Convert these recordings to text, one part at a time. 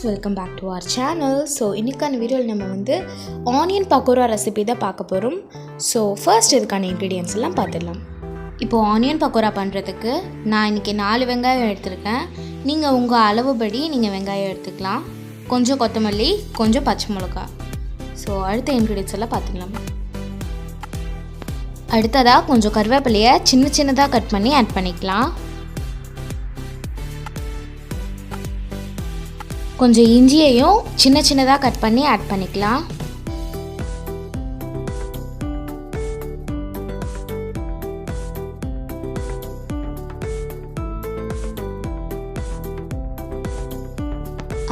welcome back to our channel. So இன்னைக்கான வீடியோல நம்ம வந்து ஆனியன் பக்கோடா ரெசிபி தான் பார்க்க போறோம். So first இதுக்கான ingredients எல்லாம் பார்த்துடலாம். இப்போ ஆனியன் பக்கோடா பண்றதுக்கு நான் இன்னைக்கு 4 வெங்காயம் எடுத்துர்க்கேன். நீங்க உங்க அளவுபடி நீங்க வெங்காயம் எடுத்துக்கலாம். கொஞ்சம் கொத்தமல்லி, கொஞ்சம் பச்சை மிளகாய். So அடுத்த ingredients எல்லாம் பார்த்துடலாம். அடுத்ததா கொஞ்சம் கறிவேப்பிலையை சின்னதா கட் பண்ணி ஆட் பண்ணிக்கலாம். கொஞ்சம் இஞ்சியையும் சின்னதா கட் பண்ணி ஆட் பண்ணிக்கலாம்.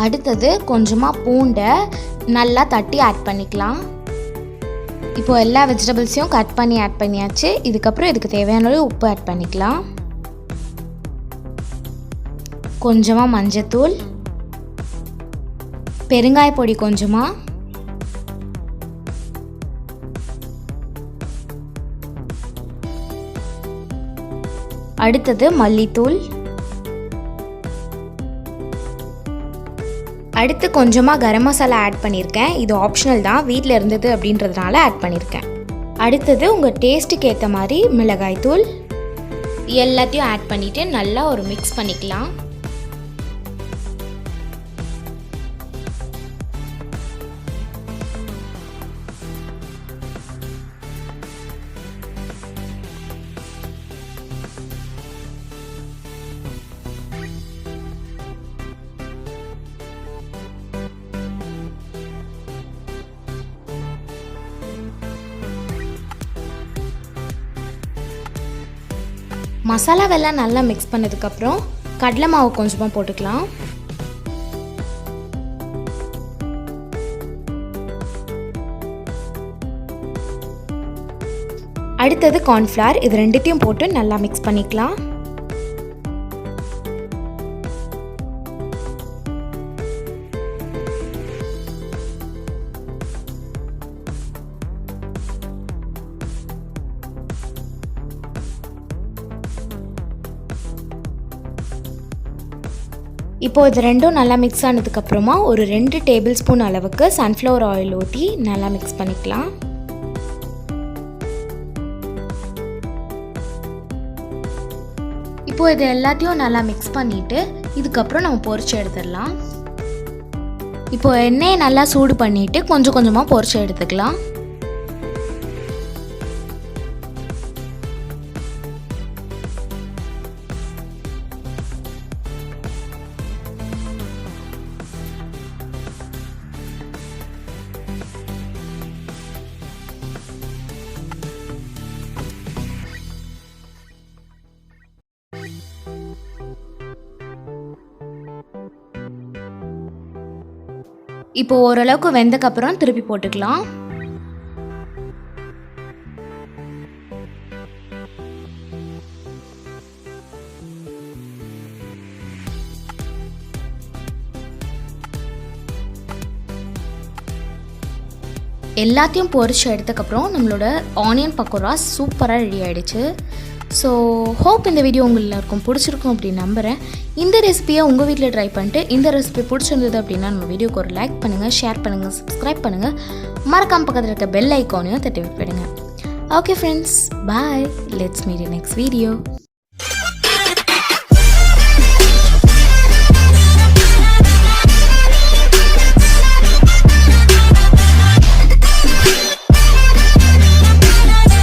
அடுத்தது கொஞ்சமா பூண்டை நல்லா தட்டி ஆட் பண்ணிக்கலாம். இப்போ எல்லா வெஜிடபிள்ஸையும் கட் பண்ணி ஆட் பண்ணியாச்சு. இதுக்கப்புறம் இதுக்கு தேவையான உப்பு ஆட் பண்ணிக்கலாம். கொஞ்சமா மஞ்சத்தூள், பெருங்காய பொடி கொஞ்சமா, அடுத்தது மல்லித்தூள், அடுத்து கொஞ்சமா கரம் மசாலா ஆட் பண்ணியிருக்கேன். இது ஆப்ஷனல் தான், வீட்டில் இருந்தது அப்படின்றதுனால ஆட் பண்ணியிருக்கேன். அடுத்தது உங்கள் டேஸ்ட்டுக்கு ஏற்ற மாதிரி மிளகாய் தூள் எல்லாத்தையும் ஆட் பண்ணிவிட்டு நல்லா ஒரு மிக்ஸ் பண்ணிக்கலாம். மசாலாவெல்லாம் நல்லா மிக்ஸ் பண்ணதுக்கப்புறம் கடலை மாவு கொஞ்சமாக போட்டுக்கலாம். அடுத்தது கார்ன்ஃப்ளவர், இது ரெண்டுத்தையும் போட்டு நல்லா மிக்ஸ் பண்ணிக்கலாம். இப்போ இது ரெண்டும் நல்லா மிக்ஸ் ஆனதுக்கப்புறமா ஒரு 2 டேபிள் ஸ்பூன் அளவுக்கு சன்ஃப்ளவர் ஆயில் ஊற்றி நல்லா மிக்ஸ் பண்ணிக்கலாம். இப்போ இது எல்லாத்தையும் நல்லா மிக்ஸ் பண்ணிவிட்டு இதுக்கப்புறம் நம்ம பொரிச்சு எடுத்துடலாம். இப்போ எண்ணெயை நல்லா சூடு பண்ணிவிட்டு கொஞ்சம் கொஞ்சமாக பொரிச்சு எடுத்துக்கலாம். இப்போ ஓரளவுக்கு வெந்தக்கப்புறம் திருப்பி போட்டுக்கலாம். எல்லாத்தையும் பொரிச்சு எடுத்தக்கப்புறம் நம்மளோட ஆனியன் பக்கோடா சூப்பராக ரெடி ஆகிடுச்சு. ஸோ ஹோப் இந்த வீடியோ உங்களுக்கு எல்லாருக்கும் பிடிச்சிருக்கும் அப்படின்னு நம்புகிறேன். இந்த ரெசிபியை உங்கள் வீட்டில் ட்ரை பண்ணிட்டு இந்த ரெசிபி பிடிச்சிருந்தது அப்படின்னா நம்ம வீடியோக்கு ஒரு லைக் பண்ணுங்கள், ஷேர் பண்ணுங்கள், சப்ஸ்கிரைப் பண்ணுங்கள், மறக்காம பக்கத்தில் இருக்க பெல் ஐக்கானையும் தட்டி விட்டுடுங்க. Okay friends, bye. Let's meet in next video.